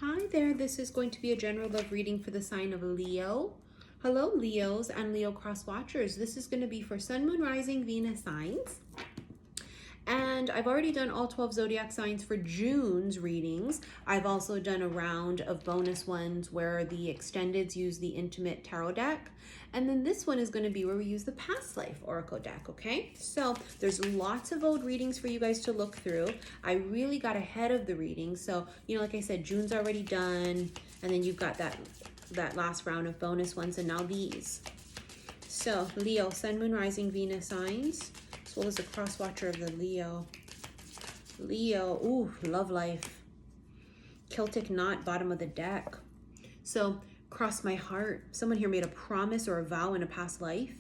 Hi there, this is going to be a general love reading for the sign of Leo. Hello Leos and Leo cross watchers. This is going to be for Sun, Moon, Rising, Venus signs. And I've already done all 12 zodiac signs for June's readings. I've also done a round of bonus ones where the extendeds use the intimate tarot deck. And then this one is going to be where we use the past life oracle deck, okay? So there's lots of old readings for you guys to look through. I really got ahead of the reading. So, you know, like I said, June's already done. And then you've got that last round of bonus ones, and now these. So Leo, Sun, Moon, Rising, Venus signs. As well as a cross watcher of the Leo. Leo, ooh, love life. Celtic knot, bottom of the deck. So, cross my heart. Someone here made a promise or a vow in a past life.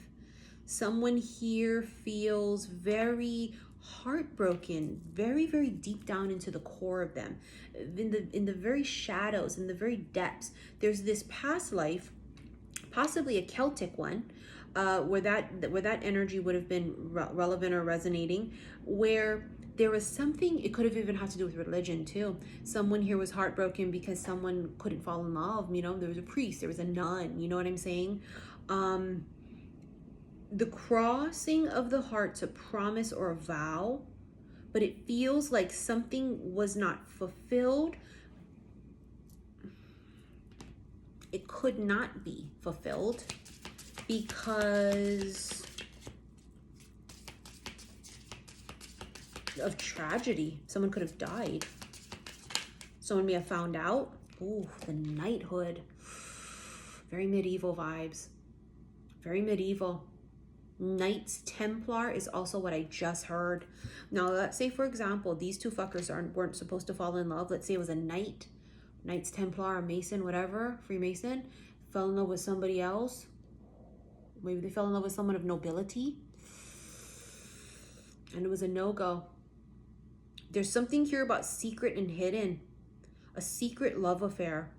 Someone here feels very heartbroken, very, very deep down into the core of them. In the very shadows, in the very depths, there's this past life, possibly a Celtic one, where that energy would have been relevant or resonating, where there was something, it could have even had to do with religion too. Someone here was heartbroken because someone couldn't fall in love, you know, there was a priest, there was a nun, you know what I'm saying? The crossing of the heart's a promise or a vow, but it feels like something was not fulfilled. It could not be fulfilled because of tragedy. Someone could have died. Someone may have found out. Ooh, the knighthood. Very medieval vibes. Very medieval. Knights Templar is also what I just heard. Now, let's say, for example, these two fuckers weren't supposed to fall in love. Let's say it was a knight. Knights Templar, a Mason, whatever, Freemason, fell in love with somebody else. Maybe they fell in love with someone of nobility. And it was a no-go. There's something here about secret and hidden. A secret love affair.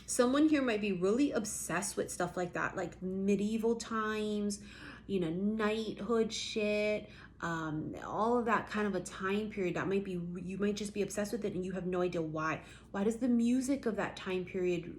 Someone here might be really obsessed with stuff like that, like medieval times, you know, knighthood shit, all of that kind of a time period. That might be, you might just be obsessed with it and you have no idea why. Why does the music of that time period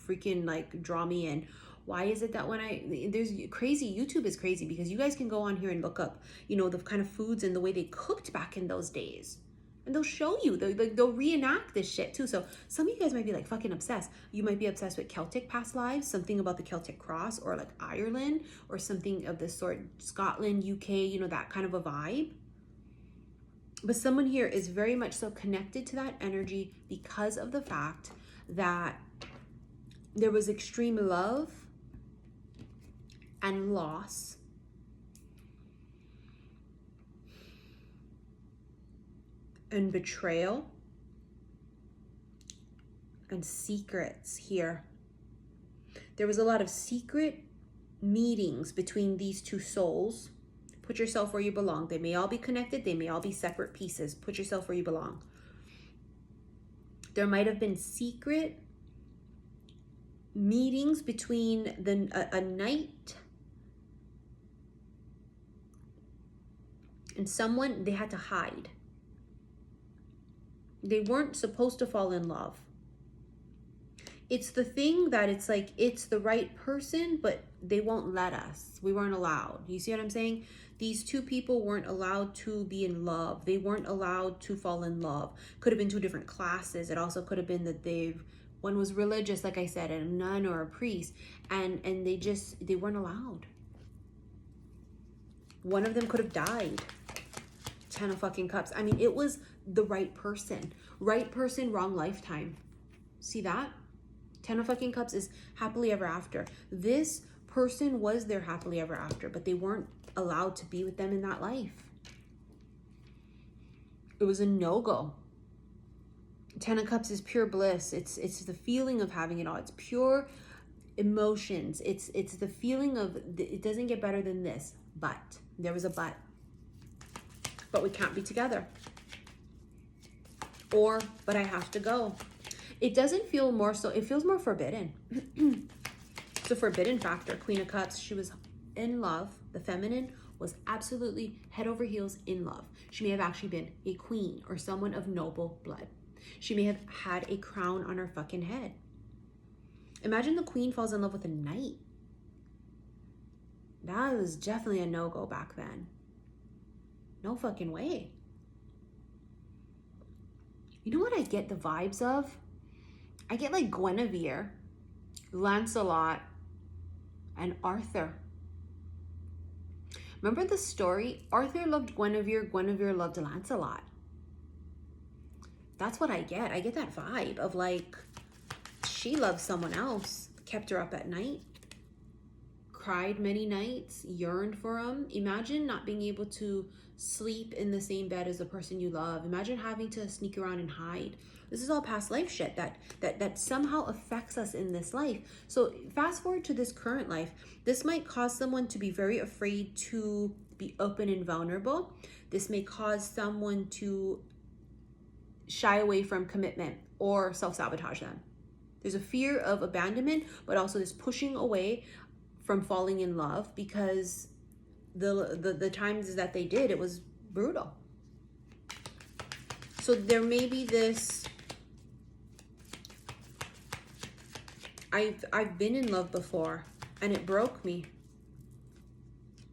freaking like draw me in? Why is it that when there's crazy, YouTube is crazy because you guys can go on here and look up, you know, the kind of foods and the way they cooked back in those days. And they'll show you, they'll reenact this shit too. So some of you guys might be like fucking obsessed. You might be obsessed with Celtic past lives, something about the Celtic cross, or like Ireland, or something of this sort, Scotland, UK, you know, that kind of a vibe. But someone here is very much so connected to that energy because of the fact that there was extreme love and loss. And betrayal and secrets here. There was a lot of secret meetings between these two souls. Put yourself where you belong. They may all be connected. They may all be separate pieces. Put yourself where you belong. There might have been secret meetings between a knight and someone. They had to hide. They weren't supposed to fall in love. It's the thing that it's like, it's the right person, but they won't let us. We weren't allowed. You see what I'm saying? These two people weren't allowed to be in love. They weren't allowed to fall in love. Could have been two different classes. It also could have been that one was religious, like I said, and a nun or a priest, and they weren't allowed. One of them could have died. 10 of fucking cups. I mean, it was the right person. Right person, wrong lifetime. See that? 10 of fucking cups is happily ever after. This person was their happily ever after, but they weren't allowed to be with them in that life. It was a no-go. 10 of cups is pure bliss. It's the feeling of having it all. It's pure emotions. It's the feeling of, it doesn't get better than this, but there was a but. But we can't be together. Or, but I have to go. It doesn't feel more so, it feels more forbidden. It's a forbidden factor. Queen of Cups, she was in love, the feminine, was absolutely head over heels in love. She may have actually been a queen or someone of noble blood. She may have had a crown on her fucking head. Imagine the queen falls in love with a knight. That was definitely a no-go back then. No fucking way. You know what I get the vibes of? I get like Guinevere, Lancelot, and Arthur. Remember the story? Arthur loved Guinevere, Guinevere loved Lancelot. That's what I get. I get that vibe of like, she loved someone else, kept her up at night, cried many nights, yearned for him. Imagine not being able to sleep in the same bed as the person you love. Imagine having to sneak around and hide. This is all past life shit that somehow affects us in this life. So fast forward to this current life. This might cause someone to be very afraid to be open and vulnerable. This may cause someone to shy away from commitment or self-sabotage them. There's a fear of abandonment, but also this pushing away from falling in love because the times that they did, it was brutal. So there may be this, I've been in love before and it broke me.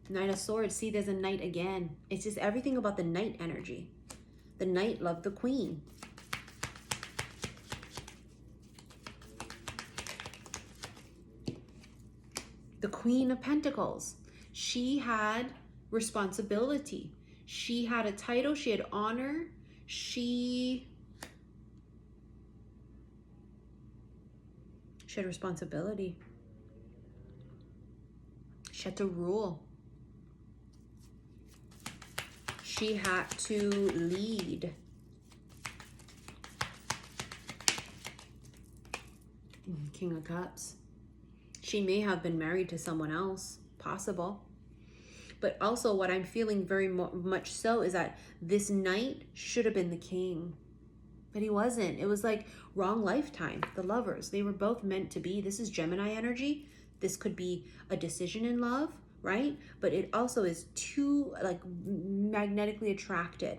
Knight of Swords. See, there's a knight again. It's just everything about the knight energy. The knight loved the queen. The Queen of Pentacles. She had responsibility. She had a title. She had honor. She had responsibility. She had to rule. She had to lead. King of Cups. She may have been married to someone else, possible. But also what I'm feeling very much so is that this knight should have been the king, but he wasn't. It was like wrong lifetime. The lovers, they were both meant to be. This is Gemini energy. This could be a decision in love, right? But it also is too like magnetically attracted.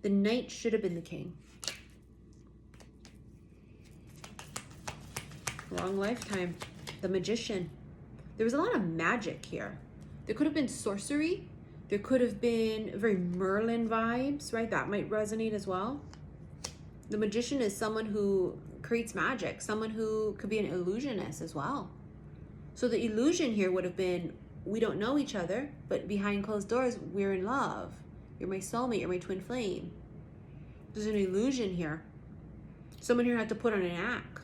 The knight should have been the king. Wrong lifetime. The Magician. There was a lot of magic here. There could have been sorcery. There could have been very Merlin vibes, right? That might resonate as well. The Magician is someone who creates magic, someone who could be an illusionist as well. So the illusion here would have been, we don't know each other, but behind closed doors, we're in love. You're my soulmate, you're my twin flame. There's an illusion here. Someone here had to put on an act.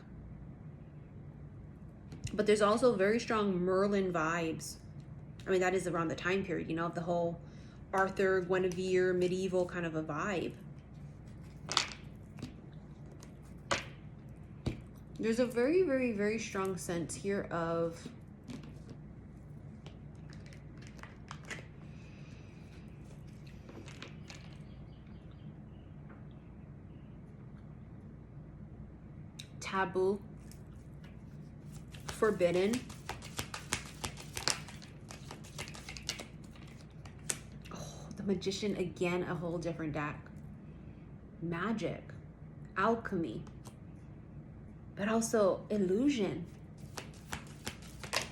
But there's also very strong Merlin vibes. I mean, that is around the time period, you know, of the whole Arthur, Guinevere, medieval kind of a vibe. There's a very, very, very strong sense here of taboo, forbidden. Oh, the Magician again, a whole different deck. Magic, alchemy, but also illusion.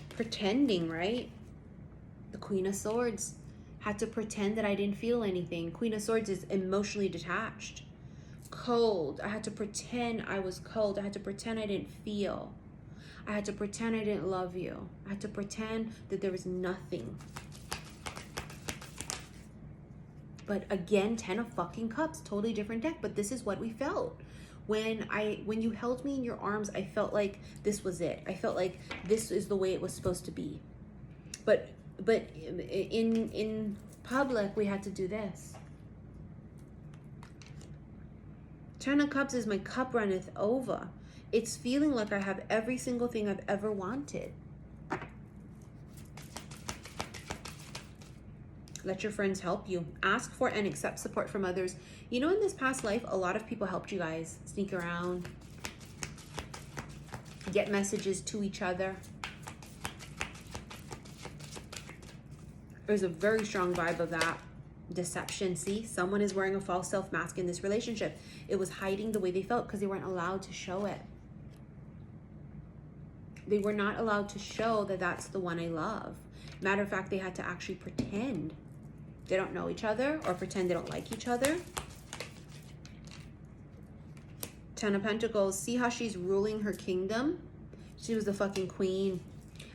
Pretending, right? The Queen of Swords had to pretend that I didn't feel anything. Queen of Swords is emotionally detached. Cold. I had to pretend I was cold. I had to pretend I didn't feel. I had to pretend I didn't love you. I had to pretend that there was nothing. But again, 10 of fucking cups, totally different deck, but this is what we felt. When you held me in your arms, I felt like this was it. I felt like this is the way it was supposed to be. But in public, we had to do this. 10 of Cups is my cup runneth over. It's feeling like I have every single thing I've ever wanted. Let your friends help you. Ask for and accept support from others. You know, in this past life, a lot of people helped you guys sneak around, get messages to each other. There's a very strong vibe of that. Deception. See, someone is wearing a false self mask in this relationship. It was hiding the way they felt because they weren't allowed to show it. They were not allowed to show that that's the one I love. Matter of fact, they had to actually pretend they don't know each other or pretend they don't like each other. Ten of Pentacles. See how she's ruling her kingdom? She was the fucking queen.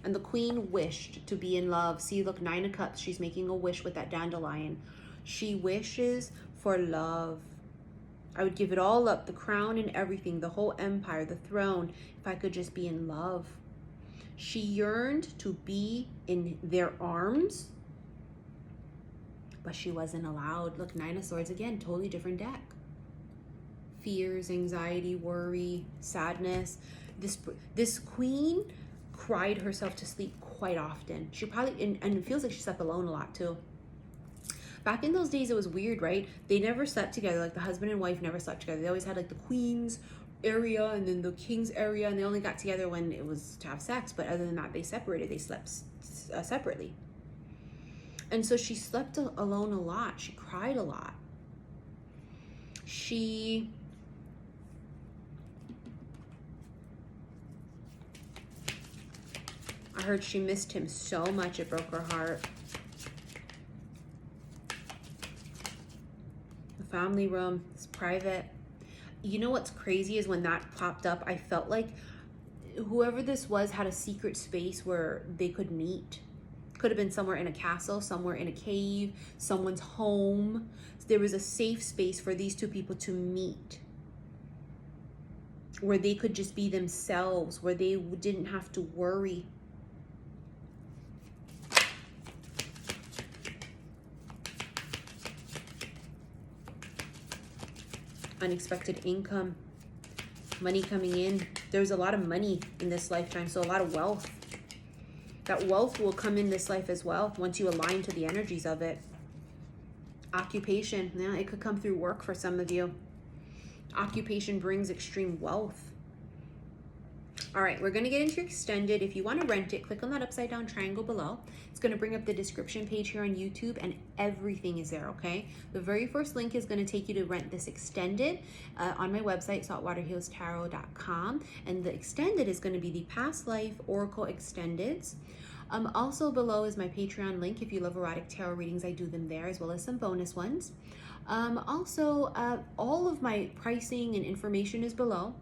And the queen wished to be in love. See, look, Nine of Cups. She's making a wish with that dandelion. She wishes for love. I would give it all up, the crown and everything, the whole empire, the throne, if I could just be in love. She yearned to be in their arms, but she wasn't allowed. Look, Nine of Swords again, totally different deck. Fears, anxiety, worry, sadness. This queen cried herself to sleep quite often. She probably, and it feels like she slept alone a lot too. Back in those days, it was weird, right? They never slept together. Like the husband and wife never slept together. They always had like the queen's area and then the king's area, and they only got together when it was to have sex. But other than that, they separated. They slept separately. And so she slept alone a lot. She cried a lot. I heard she missed him so much, it broke her heart. The family room is private. You know what's crazy is when that popped up, I felt like whoever this was had a secret space where they could meet. Could have been somewhere in a castle, somewhere in a cave, someone's home. There was a safe space for these two people to meet, where they could just be themselves, where they didn't have to worry. Unexpected income, money coming in. There's a lot of money in this lifetime, so a lot of wealth. That wealth will come in this life as well once you align to the energies of it. Occupation, yeah, it could come through work for some of you. Occupation brings extreme wealth. All right, we're going to get into extended. If you want to rent it, click on that upside down triangle below. It's going to bring up the description page here on YouTube, and everything is there, okay? The very first link is going to take you to rent this extended on my website, saltwaterhealstarot.com. And the extended is going to be the past life oracle extendeds. Also below is my Patreon link. If you love erotic tarot readings, I do them there, as well as some bonus ones. All of my pricing and information is below.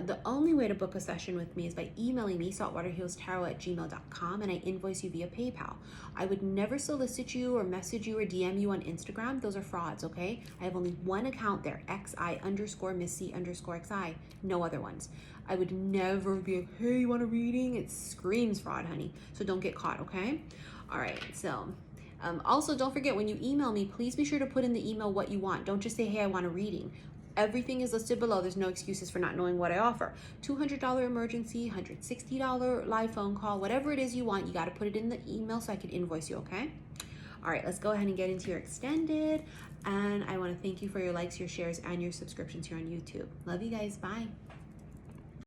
The only way to book a session with me is by emailing me, saltwaterhealstarot@gmail.com, and I invoice you via PayPal. I would never solicit you or message you or DM you on Instagram. Those are frauds, okay? I have only one account there, xi_missy_xi, no other ones. I would never be like, hey, you want a reading? It screams fraud, honey. So don't get caught, okay? All right, so also don't forget, when you email me, please be sure to put in the email what you want. Don't just say, hey, I want a reading. Everything is listed below. There's no excuses for not knowing what I offer. $200 emergency, $160 live phone call, whatever it is you want, you got to put it in the email so I can invoice you, okay? All right, let's go ahead and get into your extended. And I want to thank you for your likes, your shares, and your subscriptions here on YouTube. Love you guys. Bye.